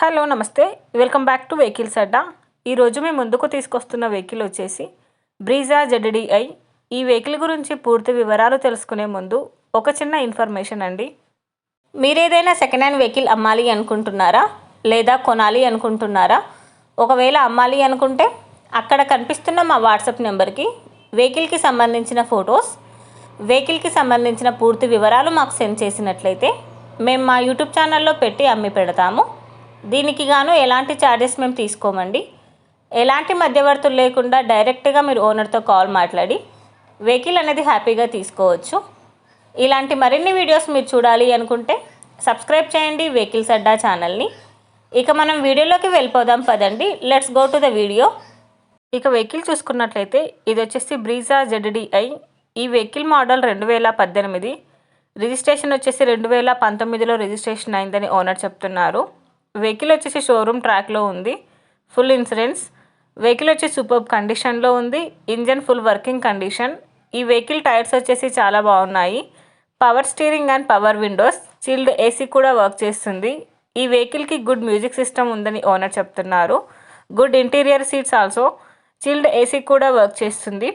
Hello నమస్తే, welcome back to vehicles అడ్డా. ఈరోజు మేము ముందుకు తీసుకొస్తున్న వెహికల్ వచ్చేసి బ్రీజా ZDI. ఈ వెహికల్ గురించి పూర్తి వివరాలు తెలుసుకునే ముందు ఒక చిన్న ఇన్ఫర్మేషన్ అండి. మీరు ఏదైనా సెకండ్ హ్యాండ్ వెహికల్ అమ్మాలి అనుకుంటున్నారా లేదా కొనాలి అనుకుంటున్నారా? ఒకవేళ అమ్మాలి అనుకుంటే అక్కడ కనిపిస్తున్న మా వాట్సాప్ నెంబర్కి వెహికల్కి సంబంధించిన ఫొటోస్, వెహికల్కి సంబంధించిన పూర్తి వివరాలు మాకు సెండ్ చేసినట్లయితే మేము మా యూట్యూబ్ ఛానల్లో పెట్టి అమ్మి పెడతాము. దీనికి గాను ఎలాంటి ఛార్జెస్ మేము తీసుకోమండి. ఎలాంటి మధ్యవర్తులు లేకుండా డైరెక్ట్గా మీరు ఓనర్తో కాల్ మాట్లాడి వెహికల్ అనేది హ్యాపీగా తీసుకోవచ్చు. ఇలాంటి మరిన్ని వీడియోస్ మీరు చూడాలి అనుకుంటే సబ్స్క్రైబ్ చేయండి వెహికల్స్ అడ్డా ఛానల్ని. ఇక మనం వీడియోలోకి వెళ్ళిపోదాం పదండి. Let's go to the video. ఇక వెహికల్ చూసుకున్నట్లయితే ఇది వచ్చేసి బ్రీజా ZDI. ఈ వెహికల్ మోడల్ 2018, రిజిస్ట్రేషన్ వచ్చేసి 2019లో రిజిస్ట్రేషన్ అయిందని ఓనర్ చెప్తున్నారు. వెహికల్ వచ్చేసి షోరూమ్ ట్రాక్లో ఉంది. Full insurance. వెహికల్ వచ్చి సూపర్ కండిషన్లో ఉంది. Engine full working condition. ఈ వెహికల్ టైర్స్ వచ్చేసి చాలా బాగున్నాయి. Power steering and power Windows, chilled AC కూడా వర్క్ చేస్తుంది. ఈ వెహికల్కి గుడ్ మ్యూజిక్ సిస్టమ్ ఉందని ఓనర్ చెప్తున్నారు. Good interior seats also. Chilled AC కూడా వర్క్ చేస్తుంది.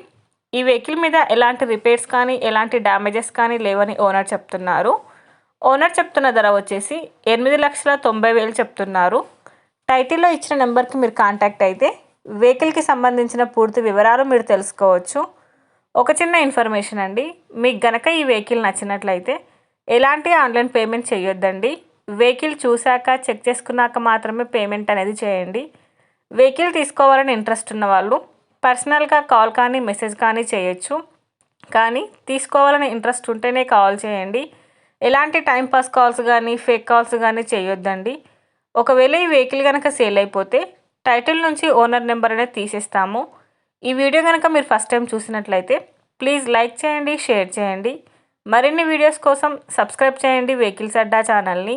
ఈ వెహికల్ మీద ఎలాంటి రిపేర్స్ కానీ ఎలాంటి డ్యామేజెస్ కానీ లేవని ఓనర్ చెప్తున్నారు. ఓనర్ చెప్తున్న ధర వచ్చేసి 8,90,000 చెప్తున్నారు. టైటిల్లో ఇచ్చిన నెంబర్కి మీరు కాంటాక్ట్ అయితే వెహికల్కి సంబంధించిన పూర్తి వివరాలు మీరు తెలుసుకోవచ్చు. ఒక చిన్న ఇన్ఫర్మేషన్ అండి, మీకు గనక ఈ వెహికల్ నచ్చినట్లయితే ఎలాంటి ఆన్లైన్ పేమెంట్ చేయొద్దండి. వెహికల్ చూశాక చెక్ చేసుకున్నాక మాత్రమే పేమెంట్ అనేది చేయండి. వెహికల్ తీసుకోవాలని ఇంట్రెస్ట్ ఉన్న వాళ్ళు పర్సనల్గా కాల్ కానీ మెసేజ్ కానీ చేయొచ్చు. కానీ తీసుకోవాలని ఇంట్రెస్ట్ ఉంటేనే కాల్ చేయండి. ఎలాంటి టైంపాస్ కాల్స్ కానీ ఫేక్ కాల్స్ కానీ చేయొద్దండి. ఒకవేళ ఈ వెహికల్ కనుక సేల్ అయిపోతే టైటిల్ నుంచి ఓనర్ నెంబర్ అనేది తీసేస్తాము. ఈ వీడియో కనుక మీరు ఫస్ట్ టైం చూసినట్లయితే ప్లీజ్ లైక్ చేయండి, షేర్ చేయండి. మరిన్ని వీడియోస్ కోసం సబ్స్క్రైబ్ చేయండి వెహికల్స్ అడ్డా ఛానల్ని.